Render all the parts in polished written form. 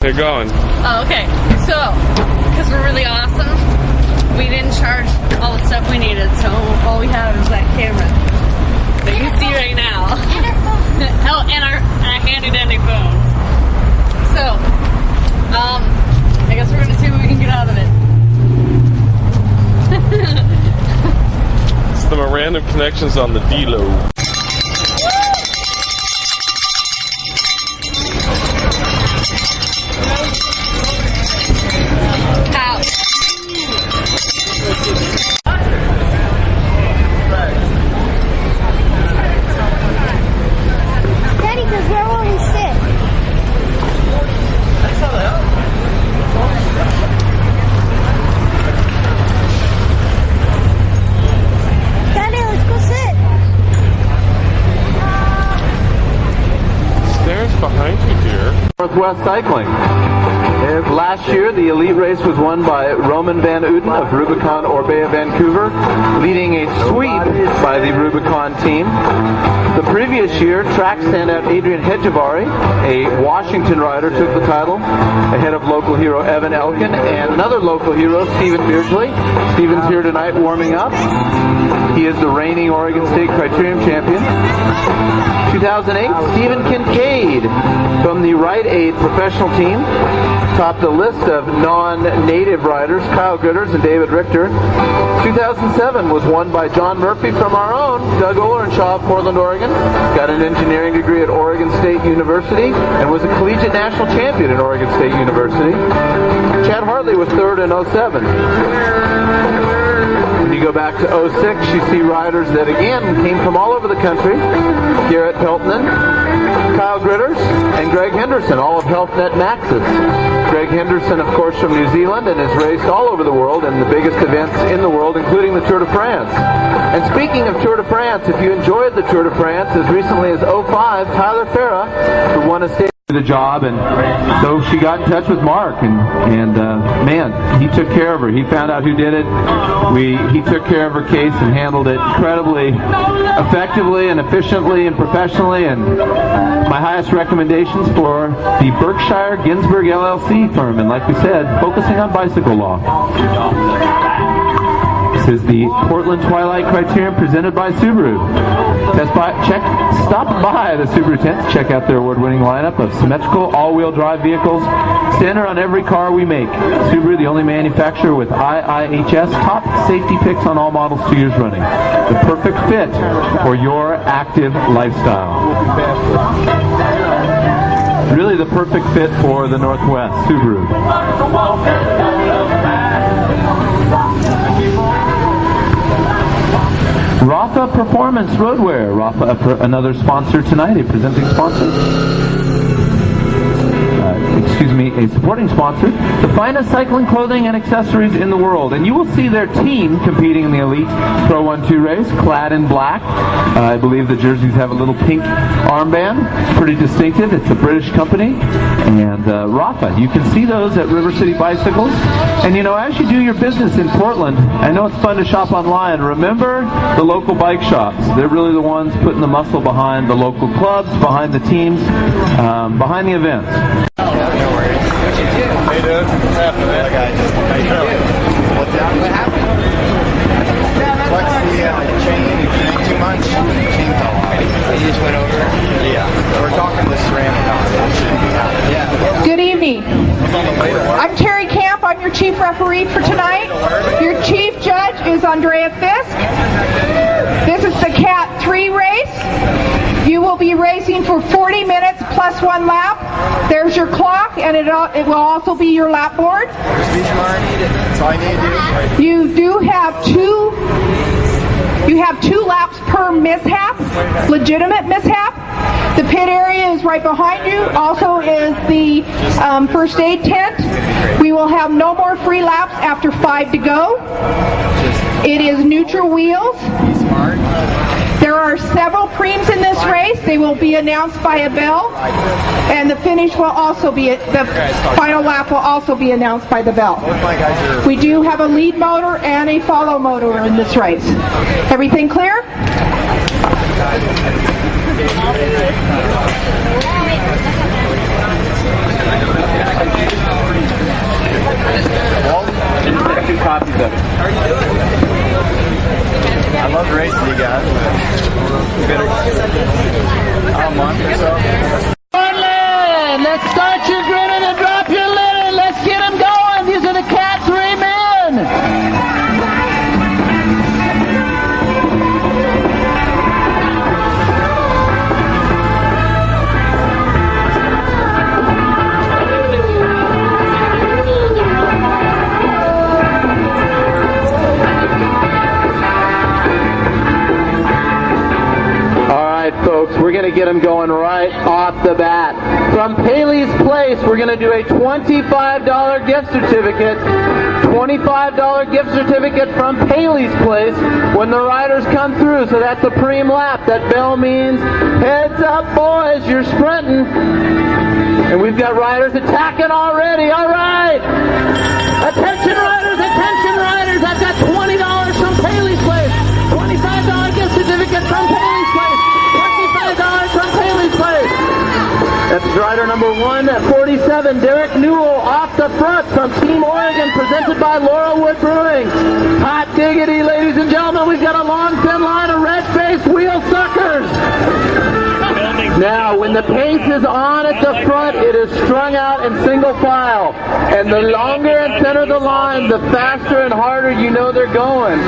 They're going. Oh, okay. So, because we're really awesome, we didn't charge all the stuff we needed, so all we have is that camera that you see right now. Oh, and our handy-dandy phones. So, I guess we're going to see what we can get out of it. Some random connections on the D-Lo. Daddy, because where will he sit? Daddy, let's go sit. Stairs behind you, dear. Northwest Cycling. Last year, the elite race was won by Roman Van Uden of Rubicon Orbea Vancouver, leading a sweep by the Rubicon team. The previous year, track standout Adrian Hedgevari, a Washington rider, took the title ahead of local hero Evan Elkin and another local hero, Stephen Beardsley. Stephen's here tonight warming up. He is the reigning Oregon State Criterium champion. 2008, Stephen Kincaid from the Rite Aid professional team topped the list of non-native riders, Kyle Gritters and David Richter. 2007 was won by John Murphy from our own Doug Ollerenshaw of Portland, Oregon. Got an engineering degree at Oregon State University and was a collegiate national champion at Oregon State University. Chad Hartley was third in 07. When you go back to 06, you see riders that again came from all over the country. Garrett Peltonen, Kyle Gritters, and Greg Henderson, all of Health Net Maxes. Greg Henderson, of course, from New Zealand and has raced all over the world in the biggest events in the world, including the Tour de France. And speaking of Tour de France, if you enjoyed the Tour de France, as recently as 05, Tyler Farah, who won a state the job, and so she got in touch with Mark, and man, he took care of her. He found out who did it. He took care of her case and handled it incredibly effectively and efficiently and professionally, and my highest recommendations for the Berkshire Ginsburg LLC firm, and like we said, focusing on bicycle law. This is the Portland Twilight Criterium presented by Subaru. Stop by the Subaru tent to check out their award-winning lineup of symmetrical all-wheel drive vehicles, standard on every car we make. Subaru, the only manufacturer with IIHS top safety picks on all models 2 years running. The perfect fit for your active lifestyle. Really the perfect fit for the Northwest, Subaru. Rafa Performance Roadwear. Rafa, another sponsor tonight, a presenting sponsor. A supporting sponsor. The finest cycling clothing and accessories in the world. And you will see their team competing in the Elite Pro 1-2 race, clad in black. I believe the jerseys have a little pink armband. Pretty distinctive. It's a British company. And Rafa, you can see those at River City Bicycles. And you know, as you do your business in Portland, I know it's fun to shop online. Remember the local bike shops. They're really the ones putting the muscle behind the local clubs, behind the teams, behind the events. Hey dude, what's happening? How you doing? What happened? What's the chain? You drank too much? The chain fell off. So you just went over? Yeah. We're talking to SRAM about it. It shouldn't be happening. Yeah. Good evening. I'm Terry Camp. I'm your chief referee for tonight. Your chief judge is Andrea Fisk. This is the Cat 3 race. You will be racing for 40 minutes plus 1 lap. There's your clock, and it will also be your lap board. That's all I need to do. You do have two laps per mishap, legitimate mishap. The pit area is right behind you. Also is the first aid tent. We will have no more free laps after 5 to go. It is neutral wheels. There are several preems in this race. They will be announced by a bell, and the finish will also be, the final lap will also be announced by the bell. We do have a lead motor and a follow motor in this race. Everything clear? to do a $25 gift certificate. $25 gift certificate from Paley's Place when the riders come through. So that's a preem lap. That bell means heads up, boys, you're sprinting. And we've got riders attacking already. All right. Attention riders, attention riders. I've got $20 from Paley's Place. $25 gift certificate from Paley's Place. $25 from Paley's Place. That's rider number 147, Derek Newell, off the front from Team Oregon, presented by Laurelwood Brewing. Hot diggity, ladies and gentlemen, we've got a long, thin line of red-faced wheel suckers. Now, when the pace is on at the front, it is strung out in single file. And the longer and thinner the line, the faster and harder you know they're going.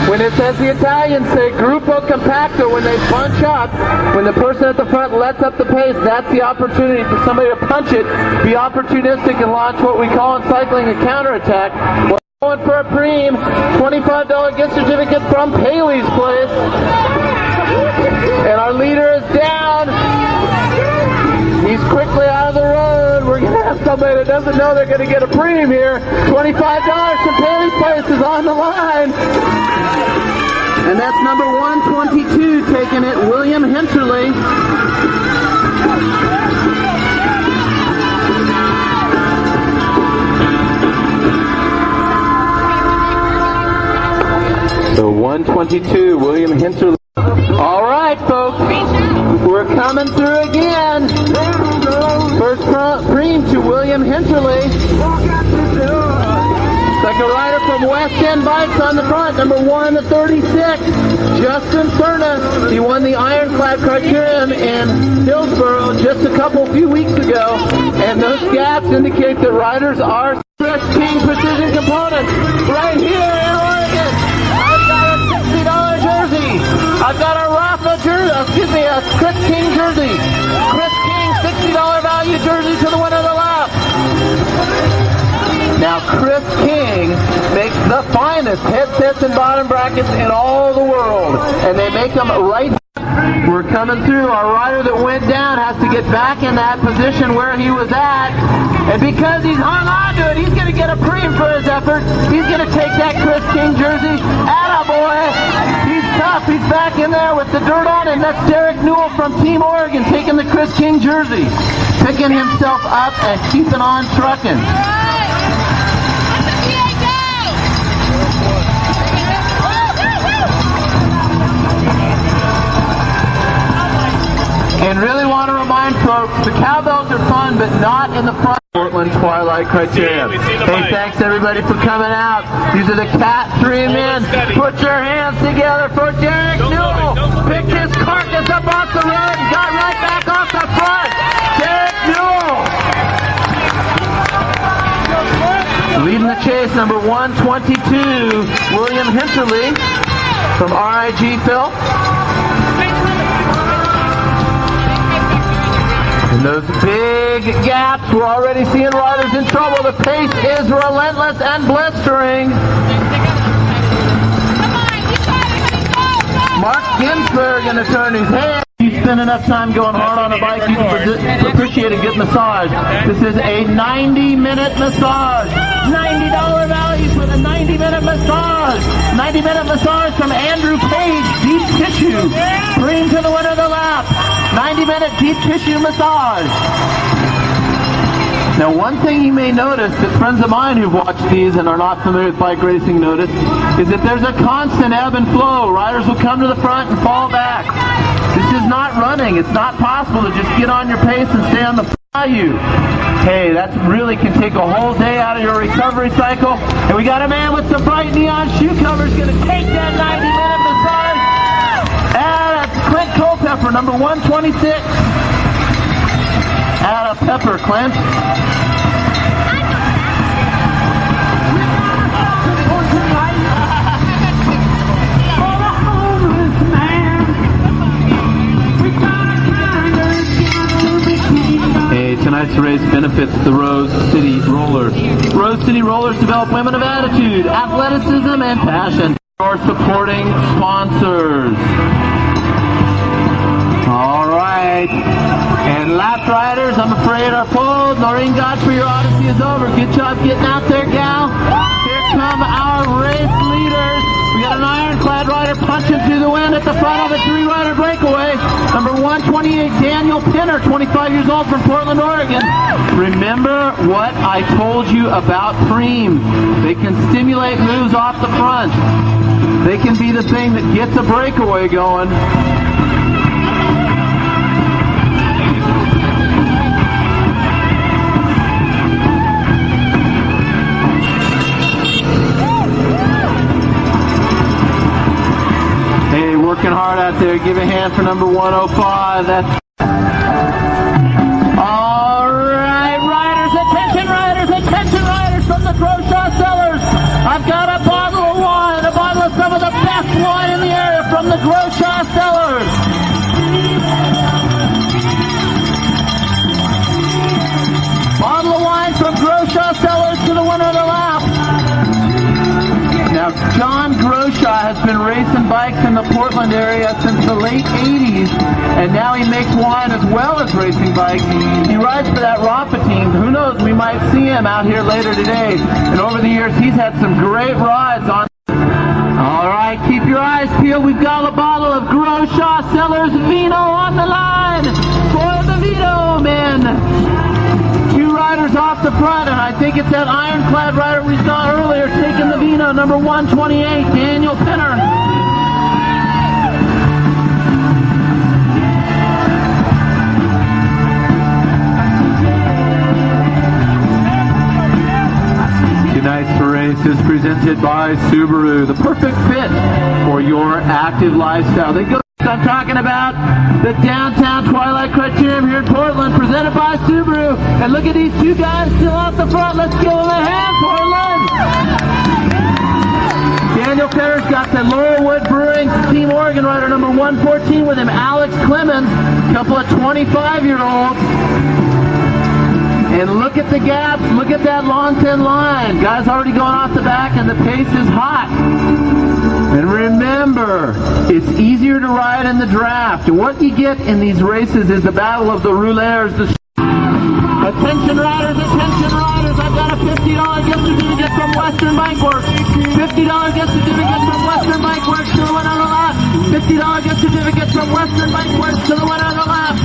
When it's, as the Italians say, gruppo compacto, when they bunch up, when the person at the front lets up the pace, that's the opportunity for somebody to punch it, be opportunistic, and launch what we call in cycling a counterattack. We're going for a preem, $25 gift certificate from Paley's Place. And our leader is down. He's quickly out of the road. We're going to have somebody that doesn't know they're going to get a preem here. $25 from Paley's Place is on the line. And that's number 122 taking it, William Hinterley. So 122, William Hinterley. All right, folks, we're coming through again. First preem to William Hinterley. Second rider from West End Bikes on the front, number 136, Justin Furnace. He won the Ironclad Criterium in Hillsborough just a few weeks ago, and those gaps indicate that riders are Chris King Precision Components right here in Oregon. I've got a $60 jersey. I've got a Rafa jersey, a Chris King jersey. Chris King $60 value jersey to the winner of the lap. Now, Chris King makes the finest headsets and bottom brackets in all the world, and they make them right. We're coming through. Our rider that went down has to get back in that position where he was at, and because he's hung on to it, he's going to get a preem for his effort. He's going to take that Chris King jersey. Attaboy! He's tough. He's back in there with the dirt on, and that's Derek Newell from Team Oregon taking the Chris King jersey, picking himself up and keeping on trucking. And really want to remind folks, the cowbells are fun, but not in the front. Portland Twilight Criterium. Hey, thanks everybody for coming out. These are the Cat 3 men. Put your hands together for Derek Newell. Picked his carcass up off the road and got right back off the front. Derek Newell. Leading the chase, number 122, William Hinterley from RIG Phil. And those big gaps, we're already seeing riders in trouble. The pace is relentless and blistering. Mark Ginsberg in the turn his head. You spend enough time going hard on a bike, you can appreciate a good massage. This is a 90-minute massage. $90 value for the 90-minute massage. 90-minute massage from Andrew Page, Deep Tissue. Preem to the winner of the lap. 90-minute deep tissue massage. Now, one thing you may notice that friends of mine who've watched these and are not familiar with bike racing notice is that there's a constant ebb and flow. Riders will come to the front and fall back. This is not running. It's not possible to just get on your pace and stay on the value. Hey, that really can take a whole day out of your recovery cycle. And we got a man with some bright neon shoe covers going to take that 90-minute massage. And that's Clint Culpepper, number 126. Out of Pepper, Clint. Hey, tonight's race benefits the Rose City Rollers. Rose City Rollers develop women of attitude, athleticism, and passion. Our supporting sponsors. All right. And lap riders, I'm afraid, are pulled. Noreen Godfrey, your odyssey is over. Good job getting out there, gal. Here come our race leaders. We got an ironclad rider punching through the wind at the front of a 3-rider breakaway. Number 128, Daniel Pinner, 25 years old from Portland, Oregon. Remember what I told you about preems. They can stimulate moves off the front. They can be the thing that gets a breakaway going. Hey, working hard out there. Give a hand for number 105. That's all right, attention riders from the Groshaw Cellars. I've got a bottle of wine, a bottle of some of the best wine in the area from the Groshaw Cellars. Bottle of wine from Groshaw Cellars to the winner of the lap. Now, John Groshaw has been racing bikes in the Portland area since the late 80s, and now he makes wine as well as racing bikes. He rides for that Rafa team. Who knows, we might see him out here later today. And over the years, he's had some great rides on. All right, keep your eyes peeled. We've got a bottle of Groshaw Cellars Vino on the line for the Vino men. Two riders off the front, and I think it's that ironclad rider we saw earlier taking the Vino, number 128, Daniel Pinner. Tonight's race is presented by Subaru, the perfect fit for your active lifestyle. They go. I'm talking about the downtown Twilight Criterium here in Portland, presented by Subaru. And look at these two guys still out the front. Let's give them a hand, Portland. Daniel Pinner's got the Laurelwood Brewing Team Oregon rider number 114 with him, Alex Clemens, a couple of 25-year-olds. And look at the gaps, look at that long thin line. Guys already going off the back and the pace is hot. And remember, it's easier to ride in the draft. And what you get in these races is the battle of the rouleurs. Attention riders, I've got a $50 gift certificate from Western Bike Works. $50 gift certificate from Western Bike Works to the winner of the lap. $50 gift certificate from Western Bike Works to the winner of the lap.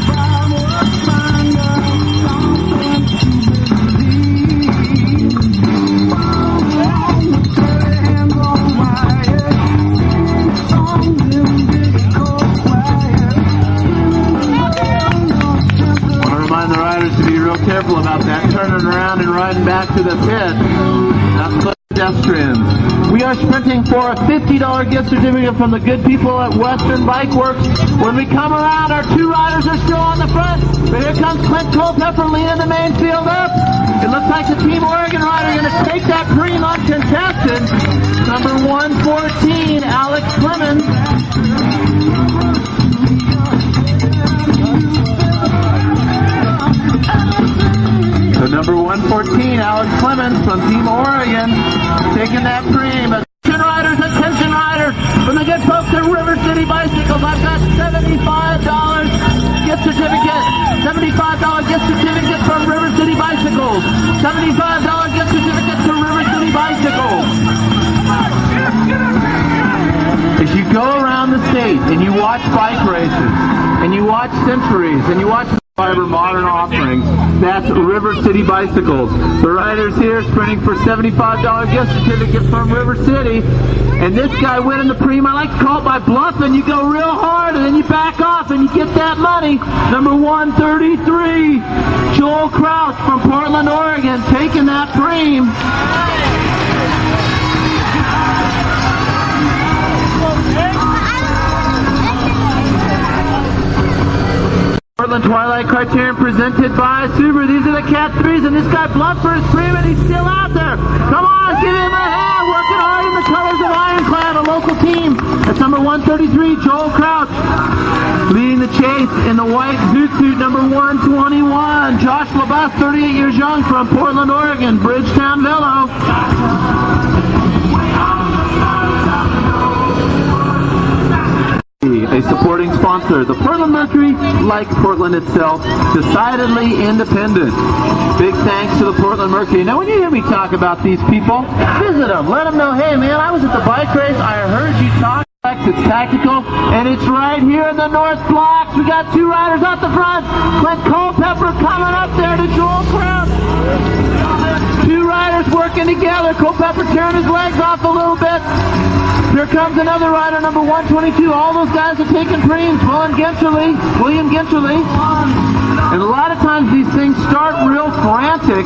The riders to be real careful about that, turning around and riding back to the pit. That's pedestrians. We are sprinting for a $50 gift certificate from the good people at Western Bike Works. When we come around, our two riders are still on the front, but here comes Clint Culpepper leading the main field up. It looks like the Team Oregon rider going to take that preem uncontested. Number 114, Alex Clemens. So number 114, Alex Clemens from Team Oregon, taking that preem. Attention riders, from the good folks at River City Bicycles, I've got $75 gift certificate. $75 gift certificate from River City Bicycles. $75 gift certificate from River City Bicycles. As you go around the state and you watch bike races, and you watch centuries, and you watch Fiber Modern Offerings, that's River City Bicycles. The riders here sprinting for $75 gift certificate from River City. And this guy winning the preem, I like to call it by bluffing. You go real hard and then you back off and you get that money. Number 133, Joel Crouch from Portland, Oregon, taking that preem. Portland Twilight Criterium presented by Subaru. These are the Cat 3s, and this guy bluffed for his preem, and he's still out there. Come on, give him a hand. Working hard in the colors of Ironclad, a local team. That's number 133, Joel Crouch. Leading the chase in the white zoot suit, number 121, Josh LaBus, 38 years young, from Portland, Oregon, Bridgetown Velo. A a supporting sponsor. The Portland Mercury, like Portland itself, decidedly independent. Big thanks to the Portland Mercury. Now, when you hear me talk about these people, visit them. Let them know, hey, man, I was at the bike race. I heard you talk. It's tactical, and it's right here in the North Blocks. We got two riders out the front. Clint Culpepper coming up there to Joel Crown. Two riders working together. Culpepper tearing his legs off a little bit. Here comes another rider, number 122. All those guys are taking preems. William Ginterly. And a lot of times these things start real frantic,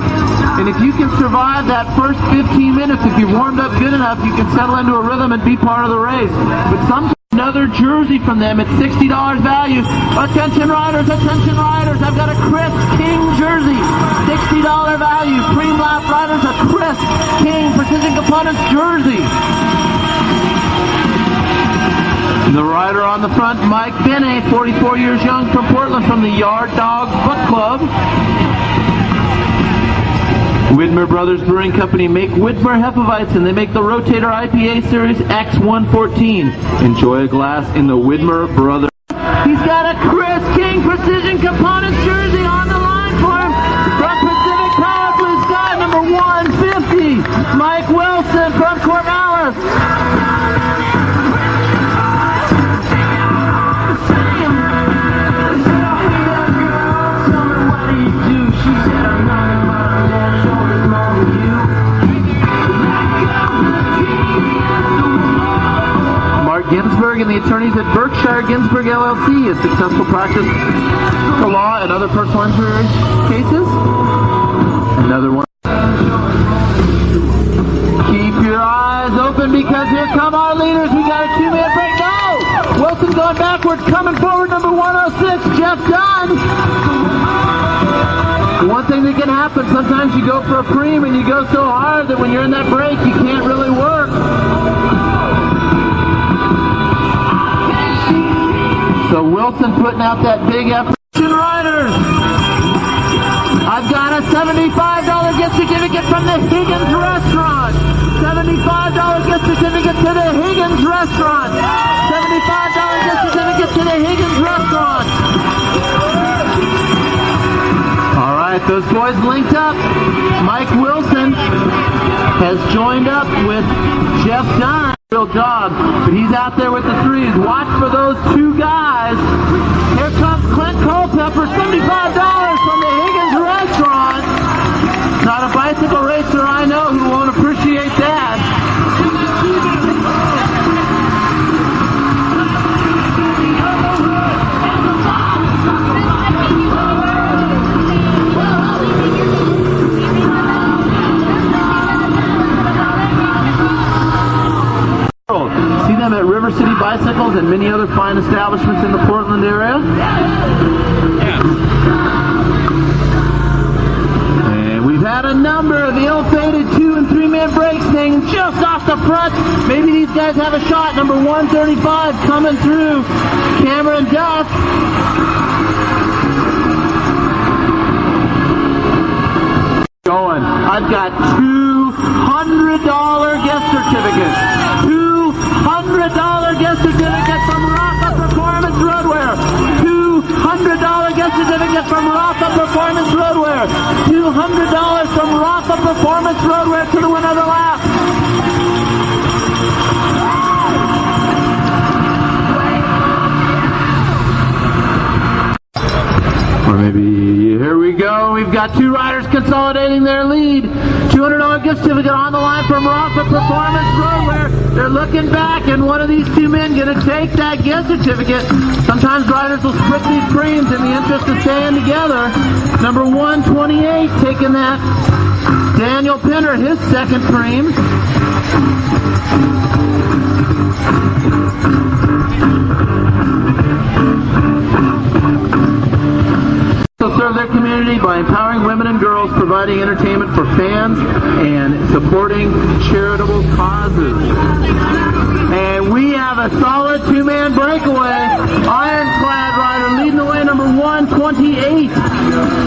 and if you can survive that first 15 minutes, if you warmed up good enough, you can settle into a rhythm and be part of the race. But sometimes another jersey from them at $60 value. Attention riders, I've got a Chris King jersey, $60 value. Preem lap riders, a Chris King Precision Components jersey. The rider on the front, Mike Bennett, 44 years young, from Portland, from the Yard Dogs Book Club. Widmer Brothers Brewing Company make Widmer Hefeweizen, and they make the Rotator IPA Series X114. Enjoy a glass in the Widmer Brothers. He's got a Chris King Precision Components jersey on the line for him. From Pacific Power Blue Sky, number 150, Mike Wilson from Corvallis. Ginsburg and the attorneys at Berkshire Ginsburg LLC, a successful practice for law and other personal injury cases. Another one. Keep your eyes open because here come our leaders. We got a two-man break. No! Wilson going backwards, coming forward, number 106, Jeff Dunn. One thing that can happen, sometimes you go for a preem and you go so hard that when you're in that break, you can't really work. So Wilson putting out that big effort. Riders, I've got a $75 gift certificate from the Higgins Restaurant. $75 gift certificate to the Higgins Restaurant. $75 gift certificate to the Higgins Restaurant. All right, those boys linked up. Mike Wilson has joined up with Jeff Dunn. Real job, but he's out there with the threes. Watch for those two guys. Here comes Clint Culpepper, $75 from the Higgins Restaurant. Not a bicycle racer I know who won't appreciate that. See them at River City Bicycles and many other fine establishments in the Portland area. And we've had a number of ill-fated 2- and 3-man breaks hanging just off the front. Maybe these guys have a shot. Number 135 coming through, Cameron Duff. Going. I've got $200 gift certificates. $200 gift certificate from Rafa Performance Roadwear. $200 gift certificate from Rafa Performance Roadwear. $200 from Rafa Performance Roadwear to the winner of the lap. Or maybe, here we go. We've got two riders consolidating their lead. $200 gift certificate on the line from Rafa Performance Roadwear. They're looking back, and one of these two men going to take that gift certificate. Sometimes riders will split these preems in the interest of staying together. Number 128 taking that. Daniel Pinner, his second preem. Serve their community by empowering women and girls, providing entertainment for fans, and supporting charitable causes. And we have a solid two-man breakaway. Ironclad rider leading the way, number 128.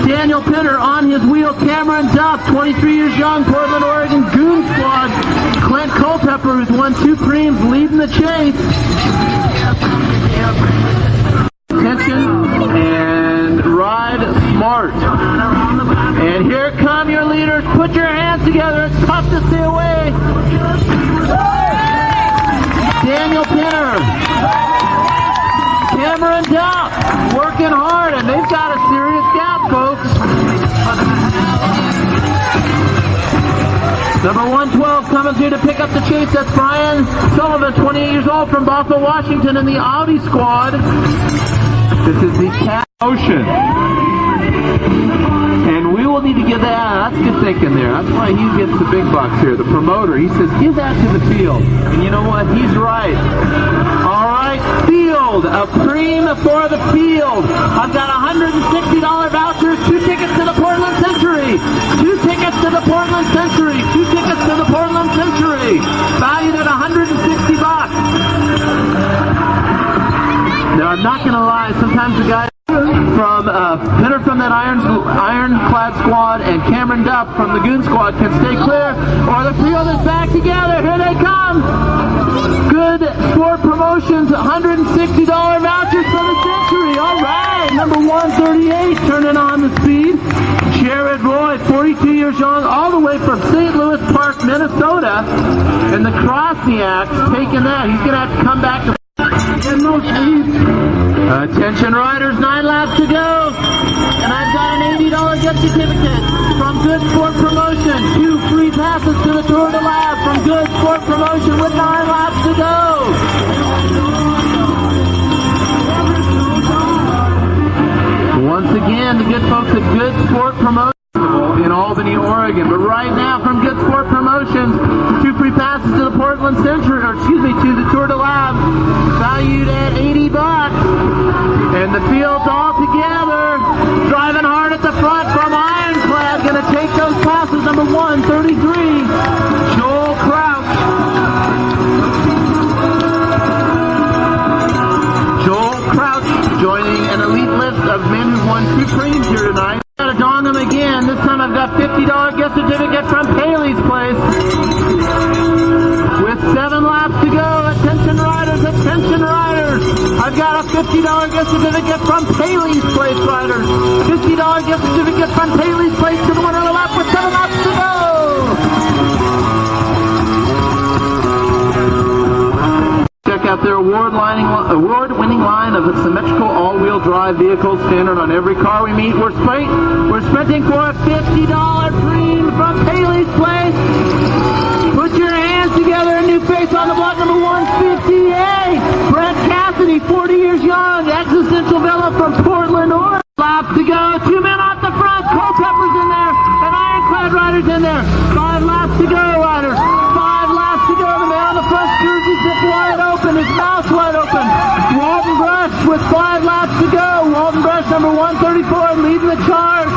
Daniel Pinner on his wheel. Cameron Duff, 23 years young, Portland, Oregon Goon Squad. Clint Culpepper, who's won 2 preems, leading the chase. Attention and ride smart. And here come your leaders. Put your hands together. It's tough to stay away. Daniel Pinner, Cameron Duff, working hard, and they've got a serious gap, folks. Number 112 coming through to pick up the chase. That's Brian Sullivan, 28 years old from Bothell, Washington, in the Audi squad. This is the Cat Ocean. And we will need to give that. That's good thinking there. That's why he gets the big bucks here. The promoter, he says, give that to the field. And you know what? He's right. All right, field. A cream for the field. I've got $160 vouchers, 2 tickets to the Portland Century. 2 tickets to the Portland Century. 2 tickets to the Portland Century. Valued at $160. Now, I'm not going to lie. Sometimes the guys from Pinner from that Ironclad squad and Cameron Duff from the Goon squad can stay clear, or the field is back together. Here they come. Good Sport Promotions, $160 vouchers for the Century. All right, number 138 turning on the speed. Jared Roy, 42 years young, all the way from St. Louis Park, Minnesota, and the Krosniaks taking that. He's going to have to come back to get no speed. Attention riders, 9 laps to go. And I've got an $80 gift certificate from Good Sport Promotion. 2 free passes to the Tour de Lab from Good Sport Promotion with 9 laps to go. Once again, the good folks at Good Sport Promotion in Albany, Oregon. But right now from Good Sport Promotions, 2 free passes to the Portland Century, or excuse me, to the Tour de Lab, valued at $80. And the field's all together, driving hard at the front from Ironclad, going to take those passes. Number 133, Joel Crouch. Joel Crouch joining an elite list of men who've won 2 creams here tonight. Got to don them again. This time I've got $50 gift certificate from Paley's Place. With 7 laps to go. Attention riders, attention riders. I've got a $50 gift certificate from Paley's Place riders. $50 gift certificate from Paley's Place to the winner of the lap with 7 laps to go. Check out their award-winning line of symmetrical all-wheel drive vehicles, standard on every car we meet. We're sprinting for a $50 cream from Paley's Place. Put your hands together. A new face on the block, number 158. Brett Cassidy, 40 years young, existential velo from Portland, Oregon. Laps to go. 2 men off the front. Culpepper's in there, and Ironclad riders in there. 5 laps to go, riders. 5 laps to go. The man on the front jersey zipped wide open. His mouth's wide open. Walton Brush with 5 laps to go. Walton Brush, number 134, leading the charge.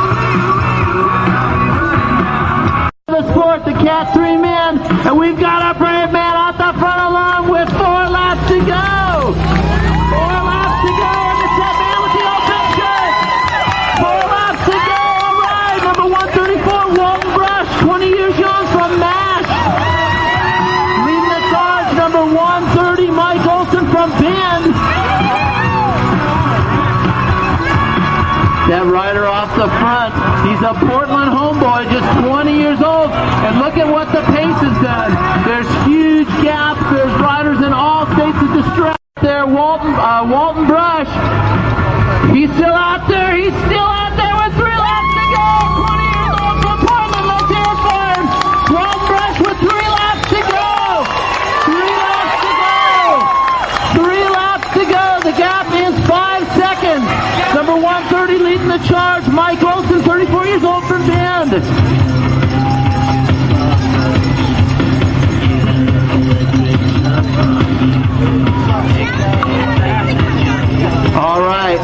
The sport, the Cat 3 men, and we've got a brave man out the front along with 4 laps to go. 4 laps to go, and the set man with the open shirt. 4 laps to go, all right. Number 134, Walton Brush, 20 years young from MASH. Leading the charge, number 130, Mike Olson from Bend. That rider off the front, he's a Portland homeboy, just 20 years old, and look at what the pace has done. There's huge gaps, there's riders in all states of distress there. Walton Brush, he's still out there, with 3 laps to go. 20 years old from Portland, let's hear it for him. Walton Brush with 3 laps to go. 3 laps to go. 3 laps to go, the gap is 5 seconds. Number 130 leading the charge, Mike Olson, 34 years old from Bend. All right.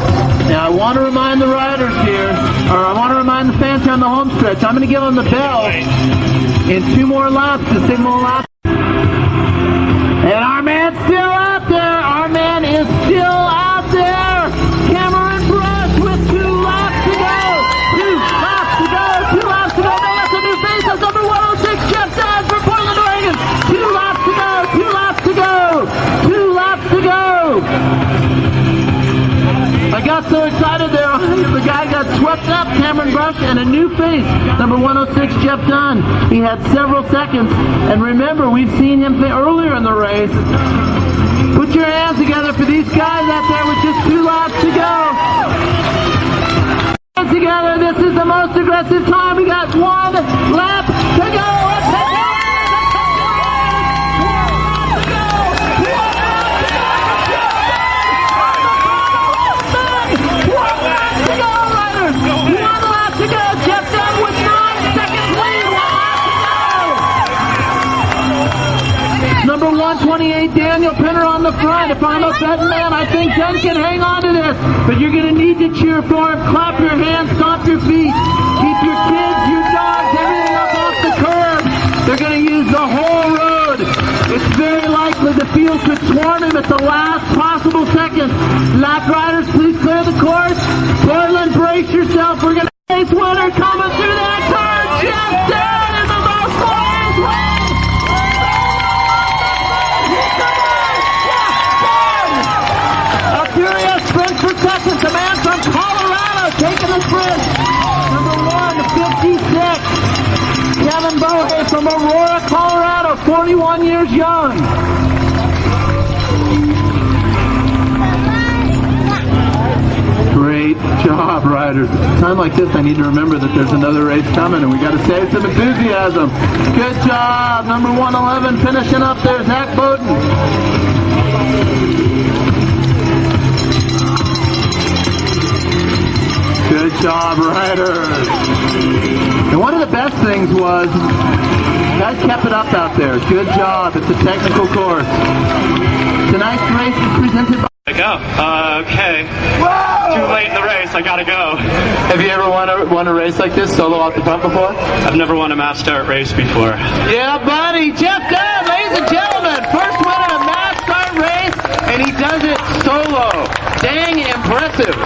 Now I want to remind the riders here, or I want to remind the fans here on the home stretch, I'm going to give them the bell in 2 more laps, just 6 more laps. And our man's still out there. Our man is still out there. Cameron Brush with 2 laps to go. 2 laps to go. 2 laps to go. No, that's a new face. That's number 106, Jeff Dodds from Portland, Oregon. 2 laps to go. 2 laps to go. 2 laps to go. swept up Cameron Brush and a new face, number 106, Jeff Dunn. He had several seconds. And remember, we've seen him earlier in the race. Put your hands together for these guys out there with just 2 laps to go. Hands together, this is the most aggressive time. We got 1 lap to go. Let's take it. Number 128, Daniel Pinner on the front. If I'm a betting man, I think Dunn can hang on to this. But you're going to need to cheer for him. Clap your hands, stomp your feet. Keep your kids, your dogs, everything up off the curb. They're going to use the whole road. It's very likely the field could swarm him at the last possible second. Lap riders, please clear the course. Portland, brace yourself. We're going to race winner coming through that turn. Jeff Dunn in the most glorious way. Furious sprint for second. The man from Colorado taking the sprint. Number 156. Kevin Bohe from Aurora, Colorado, 41 years young. Great job, riders. At a time like this, I need to remember that there's another race coming, and we got to save some enthusiasm. Good job. Number 111 finishing up there, Zach Bowden. Good job, riders. And one of the best things was, guys kept it up out there. Good job. It's a technical course. Tonight's race is presented by... Okay. Whoa! Too late in the race, I gotta go. Have you ever won a race like this, solo off the front before? I've never won a mass start race before. Yeah, buddy. Jeff Dunn, ladies and gentlemen. First win in a mass start race, and he does it solo. Dang impressive.